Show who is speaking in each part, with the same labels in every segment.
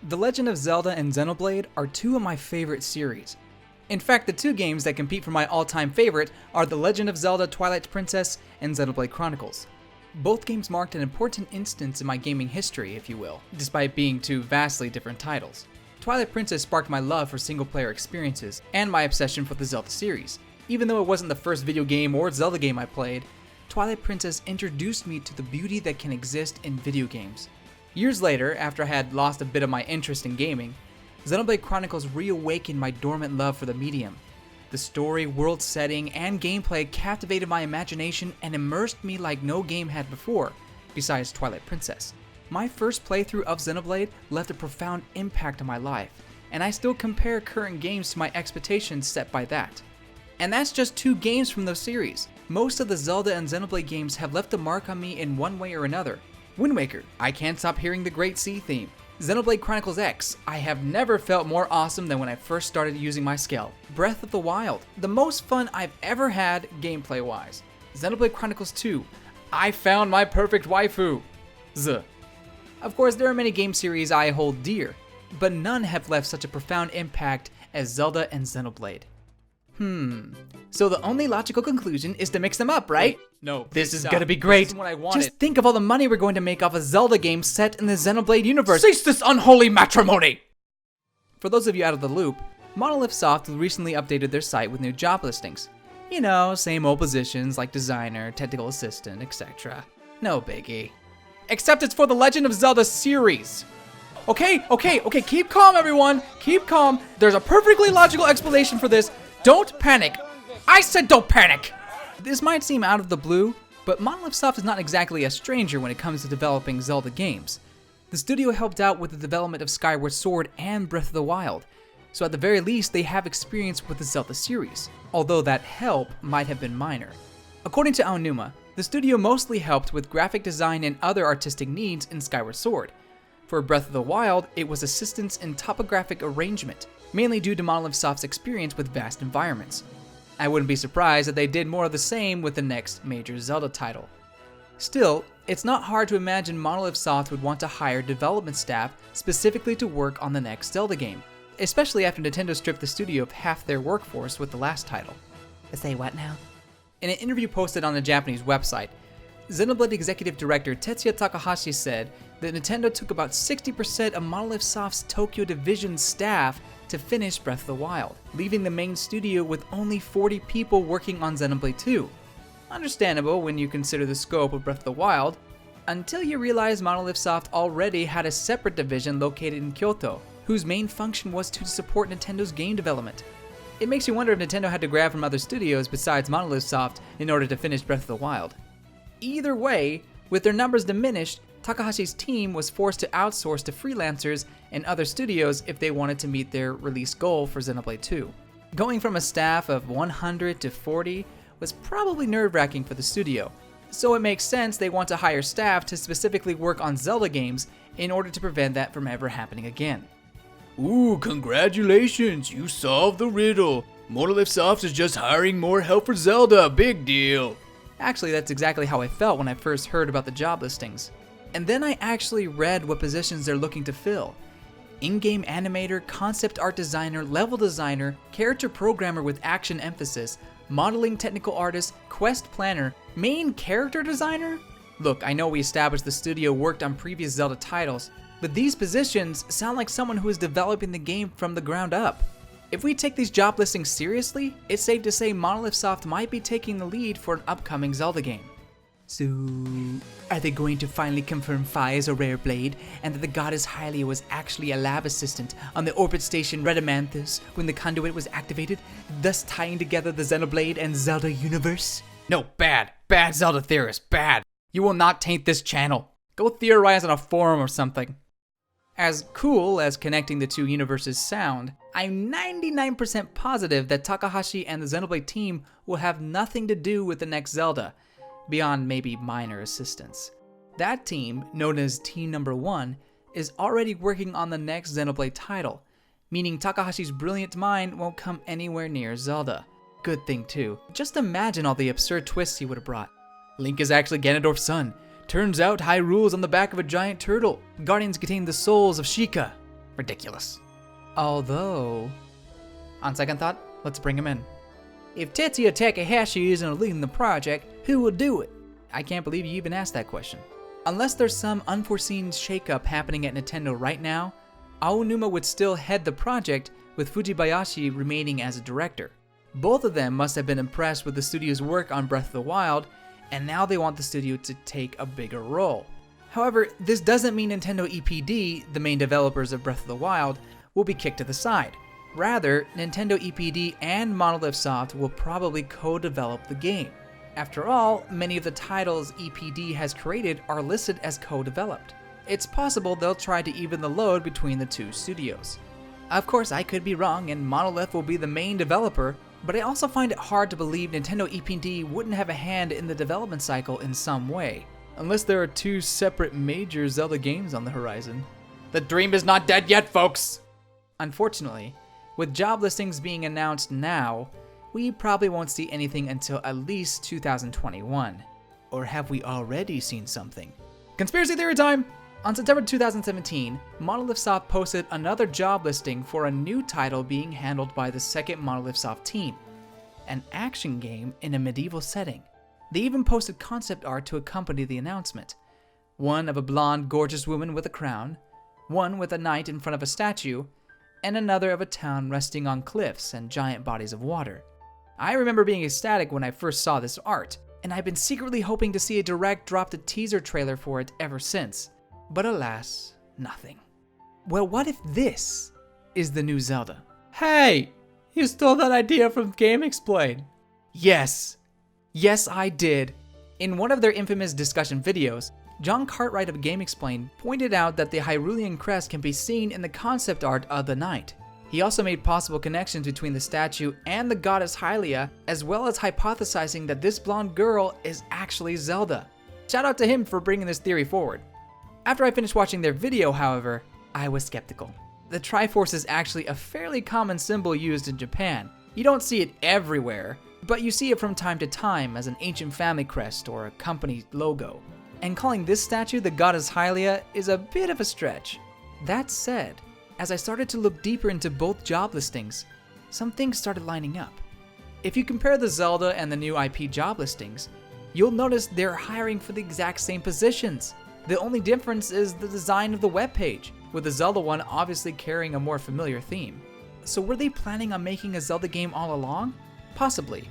Speaker 1: The Legend of Zelda and Xenoblade are two of my favorite series. In fact, the two games that compete for my all-time favorite are The Legend of Zelda Twilight Princess and Xenoblade Chronicles. Both games marked an important instance in my gaming history, if you will, despite being two vastly different titles. Twilight Princess sparked my love for single-player experiences and my obsession for the Zelda series. Even though it wasn't the first video game or Zelda game I played, Twilight Princess introduced me to the beauty that can exist in video games. Years later, after I had lost a bit of my interest in gaming, Xenoblade Chronicles reawakened my dormant love for the medium. The story, world setting, and gameplay captivated my imagination and immersed me like no game had before, besides Twilight Princess. My first playthrough of Xenoblade left a profound impact on my life, and I still compare current games to my expectations set by that. And that's just two games from the series. Most of the Zelda and Xenoblade games have left a mark on me in one way or another. Wind Waker, I can't stop hearing the Great Sea theme. Xenoblade Chronicles X, I have never felt more awesome than when I first started using my skill. Breath of the Wild, the most fun I've ever had gameplay wise. Xenoblade Chronicles 2, I found my perfect waifu. Of course, there are many game series I hold dear, but none have left such a profound impact as Zelda and Xenoblade. So the only logical conclusion is to mix them up, right?
Speaker 2: Wait, no,
Speaker 1: this is
Speaker 2: stop.
Speaker 1: gonna be great.
Speaker 2: This is what I wanted.
Speaker 1: Just think of all the money we're going to make off a Zelda game set in the Xenoblade universe.
Speaker 2: Cease this unholy matrimony!
Speaker 1: For those of you out of the loop, Monolith Soft recently updated their site with new job listings. You know, same old positions like designer, technical assistant, etc. No biggie. Except it's for the Legend of Zelda series. Okay, keep calm everyone, keep calm. There's a perfectly logical explanation for this. Don't panic. I said don't panic! This might seem out of the blue, but Monolith Soft is not exactly a stranger when it comes to developing Zelda games. The studio helped out with the development of Skyward Sword and Breath of the Wild, so at the very least they have experience with the Zelda series, although that help might have been minor. According to Aonuma, the studio mostly helped with graphic design and other artistic needs in Skyward Sword. For Breath of the Wild, it was assistance in topographic arrangement, mainly due to Monolith Soft's experience with vast environments. I wouldn't be surprised if they did more of the same with the next major Zelda title. Still, it's not hard to imagine Monolith Soft would want to hire development staff specifically to work on the next Zelda game, especially after Nintendo stripped the studio of half their workforce with the last title. Say what now? In an interview posted on the Japanese website, Xenoblade Executive Director Tetsuya Takahashi said that Nintendo took about 60% of Monolith Soft's Tokyo Division staff to finish Breath of the Wild, leaving the main studio with only 40 people working on Xenoblade 2. Understandable when you consider the scope of Breath of the Wild, until you realize Monolith Soft already had a separate division located in Kyoto, whose main function was to support Nintendo's game development. It makes you wonder if Nintendo had to grab from other studios besides Monolith Soft in order to finish Breath of the Wild. Either way, with their numbers diminished, Takahashi's team was forced to outsource to freelancers and other studios if they wanted to meet their release goal for Xenoblade 2. Going from a staff of 100 to 40 was probably nerve-wracking for the studio, so it makes sense they want to hire staff to specifically work on Zelda games in order to prevent that from ever happening again.
Speaker 2: Ooh, congratulations, you solved the riddle. Monolith Soft is just hiring more help for Zelda, big deal.
Speaker 1: Actually, that's exactly how I felt when I first heard about the job listings. And then I actually read what positions they're looking to fill. In-game animator, concept art designer, level designer, character programmer with action emphasis, modeling technical artist, quest planner, main character designer? Look, I know we established the studio worked on previous Zelda titles, but these positions sound like someone who is developing the game from the ground up. If we take these job listings seriously, it's safe to say Monolith Soft might be taking the lead for an upcoming Zelda game. So, are they going to finally confirm Fi as a rare blade, and that the goddess Hylia was actually a lab assistant on the orbit station Rhadamanthus when the conduit was activated, thus tying together the Xenoblade and Zelda universe? No, bad Zelda theorist, bad. You will not taint this channel. Go theorize on a forum or something. As cool as connecting the two universes sound, I'm 99% positive that Takahashi and the Xenoblade team will have nothing to do with the next Zelda, beyond maybe minor assistance. That team, known as Team Number 1, is already working on the next Xenoblade title, meaning Takahashi's brilliant mind won't come anywhere near Zelda. Good thing too. Just imagine all the absurd twists he would have brought. Link is actually Ganondorf's son. Turns out Hyrule's on the back of a giant turtle. Guardians contain the souls of Sheikah. Ridiculous. Although, on second thought, let's bring him in. If Tetsuya Takahashi isn't leading the project, who will do it? I can't believe you even asked that question. Unless there's some unforeseen shakeup happening at Nintendo right now, Aonuma would still head the project, with Fujibayashi remaining as a director. Both of them must have been impressed with the studio's work on Breath of the Wild, and now they want the studio to take a bigger role. However, this doesn't mean Nintendo EPD, the main developers of Breath of the Wild, will be kicked to the side. Rather, Nintendo EPD and Monolith Soft will probably co-develop the game. After all, many of the titles EPD has created are listed as co-developed. It's possible they'll try to even the load between the two studios. Of course, I could be wrong and Monolith will be the main developer, but I also find it hard to believe Nintendo EPD wouldn't have a hand in the development cycle in some way, unless there are two separate major Zelda games on the horizon.
Speaker 2: The dream is not dead yet, folks!
Speaker 1: Unfortunately, with job listings being announced now, we probably won't see anything until at least 2021. Or have we already seen something? Conspiracy theory time! On September 2017, Monolith Soft posted another job listing for a new title being handled by the second Monolith Soft team, an action game in a medieval setting. They even posted concept art to accompany the announcement. One of a blonde, gorgeous woman with a crown, one with a knight in front of a statue, and another of a town resting on cliffs and giant bodies of water. I remember being ecstatic when I first saw this art, and I've been secretly hoping to see a direct dropped a teaser trailer for it ever since. But alas, nothing. Well, what if this is the new Zelda?
Speaker 2: Hey! You stole that idea from Game Explain.
Speaker 1: Yes, I did. In one of their infamous discussion videos, John Cartwright of Game Explain pointed out that the Hyrulean crest can be seen in the concept art of the knight. He also made possible connections between the statue and the goddess Hylia, as well as hypothesizing that this blonde girl is actually Zelda. Shout out to him for bringing this theory forward. After I finished watching their video, however, I was skeptical. The Triforce is actually a fairly common symbol used in Japan. You don't see it everywhere, but you see it from time to time as an ancient family crest or a company logo. And calling this statue the goddess Hylia is a bit of a stretch. That said, as I started to look deeper into both job listings, some things started lining up. If you compare the Zelda and the new IP job listings, you'll notice they're hiring for the exact same positions. The only difference is the design of the webpage, with the Zelda one obviously carrying a more familiar theme. So were they planning on making a Zelda game all along? Possibly.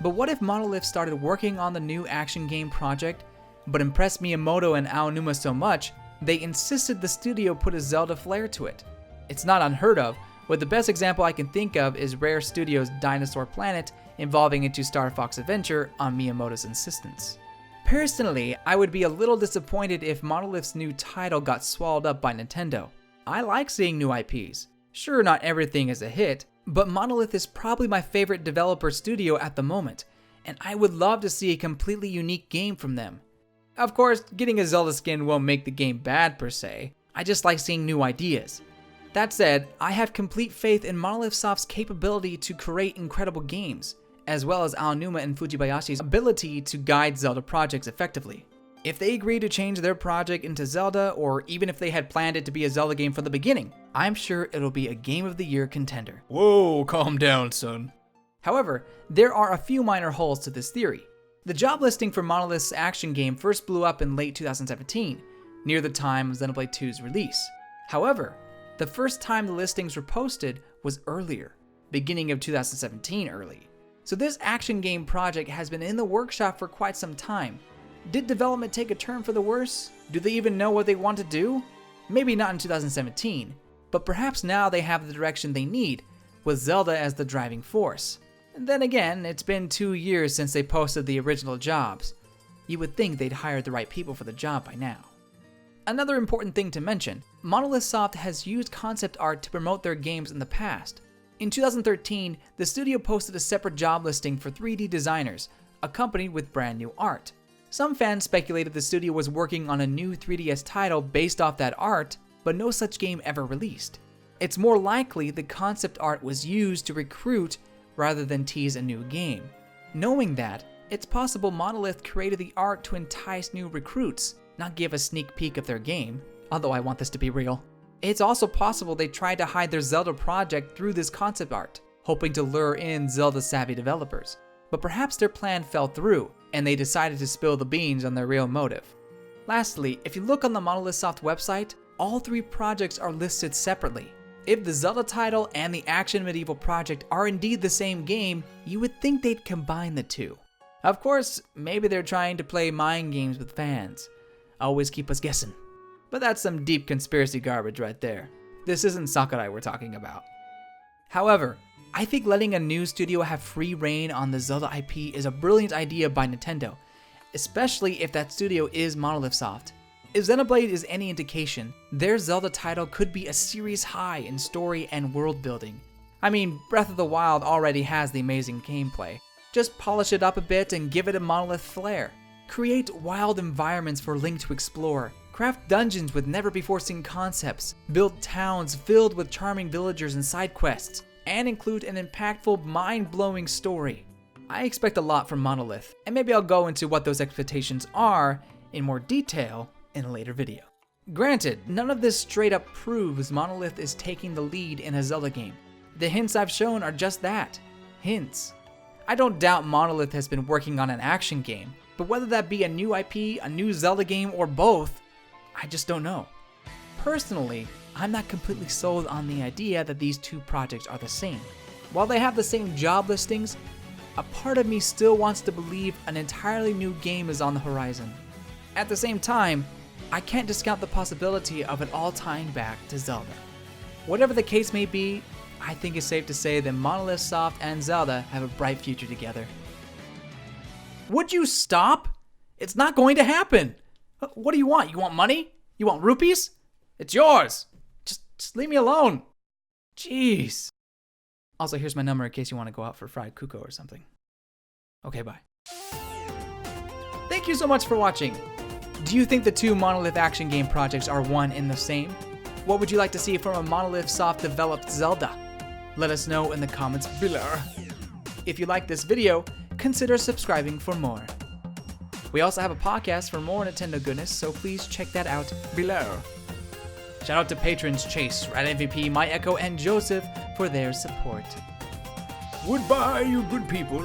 Speaker 1: But what if Monolith started working on the new action game project, but impressed Miyamoto and Aonuma so much, they insisted the studio put a Zelda flair to it? It's not unheard of, but the best example I can think of is Rare Studios' Dinosaur Planet evolving into Star Fox Adventure on Miyamoto's insistence. Personally, I would be a little disappointed if Monolith's new title got swallowed up by Nintendo. I like seeing new IPs. Sure, not everything is a hit, but Monolith is probably my favorite developer studio at the moment, and I would love to see a completely unique game from them. Of course, getting a Zelda skin won't make the game bad per se, I just like seeing new ideas. That said, I have complete faith in Monolith Soft's capability to create incredible games, as well as Aonuma and Fujibayashi's ability to guide Zelda projects effectively. If they agree to change their project into Zelda, or even if they had planned it to be a Zelda game from the beginning, I'm sure it'll be a Game of the Year contender.
Speaker 2: Whoa, calm down, son.
Speaker 1: However, there are a few minor holes to this theory. The job listing for Monolith's action game first blew up in late 2017, near the time of Xenoblade 2's release. However, the first time the listings were posted was earlier, beginning of 2017 early. So this action game project has been in the workshop for quite some time. Did development take a turn for the worse? Do they even know what they want to do? Maybe not in 2017, but perhaps now they have the direction they need, with Zelda as the driving force. And then again, it's been 2 years since they posted the original jobs. You would think they'd hired the right people for the job by now. Another important thing to mention, Monolith Soft has used concept art to promote their games in the past. In 2013, the studio posted a separate job listing for 3D designers, accompanied with brand new art. Some fans speculated the studio was working on a new 3DS title based off that art, but no such game ever released. It's more likely the concept art was used to recruit rather than tease a new game. Knowing that, it's possible Monolith created the art to entice new recruits, not give a sneak peek of their game, although I want this to be real. It's also possible they tried to hide their Zelda project through this concept art, hoping to lure in Zelda-savvy developers. But perhaps their plan fell through, and they decided to spill the beans on their real motive. Lastly, if you look on the Monolith Soft website, all 3 projects are listed separately. If the Zelda title and the action medieval project are indeed the same game, you would think they'd combine the 2. Of course, maybe they're trying to play mind games with fans. Always keep us guessing. But that's some deep conspiracy garbage right there. This isn't Sakurai we're talking about. However, I think letting a new studio have free reign on the Zelda IP is a brilliant idea by Nintendo, especially if that studio is Monolith Soft. If Xenoblade is any indication, their Zelda title could be a series high in story and world building. I mean, Breath of the Wild already has the amazing gameplay. Just polish it up a bit and give it a Monolith flair. Create wild environments for Link to explore. Craft dungeons with never-before-seen concepts. Build towns filled with charming villagers and side quests. And include an impactful, mind-blowing story. I expect a lot from Monolith, and maybe I'll go into what those expectations are in more detail in a later video. Granted, none of this straight up proves Monolith is taking the lead in a Zelda game. The hints I've shown are just that, hints. I don't doubt Monolith has been working on an action game, but whether that be a new IP, a new Zelda game, or both, I just don't know. Personally, I'm not completely sold on the idea that these 2 projects are the same. While they have the same job listings, a part of me still wants to believe an entirely new game is on the horizon. At the same time, I can't discount the possibility of it all tying back to Zelda. Whatever the case may be, I think it's safe to say that Monolith Soft and Zelda have a bright future together. Would you stop? It's not going to happen. What do you want? You want money? You want rupees? It's yours. Just leave me alone. Jeez. Also, here's my number in case you want to go out for fried cuckoo or something. Okay, bye. Thank you so much for watching. Do you think the 2 Monolith action game projects are one and the same? What would you like to see from a Monolith Soft developed Zelda? Let us know in the comments below. If you like this video, consider subscribing for more. We also have a podcast for more Nintendo goodness, so please check that out below. Shout out to patrons Chase, Rat MVP, My Echo, and Joseph for their support.
Speaker 2: Goodbye, you good people.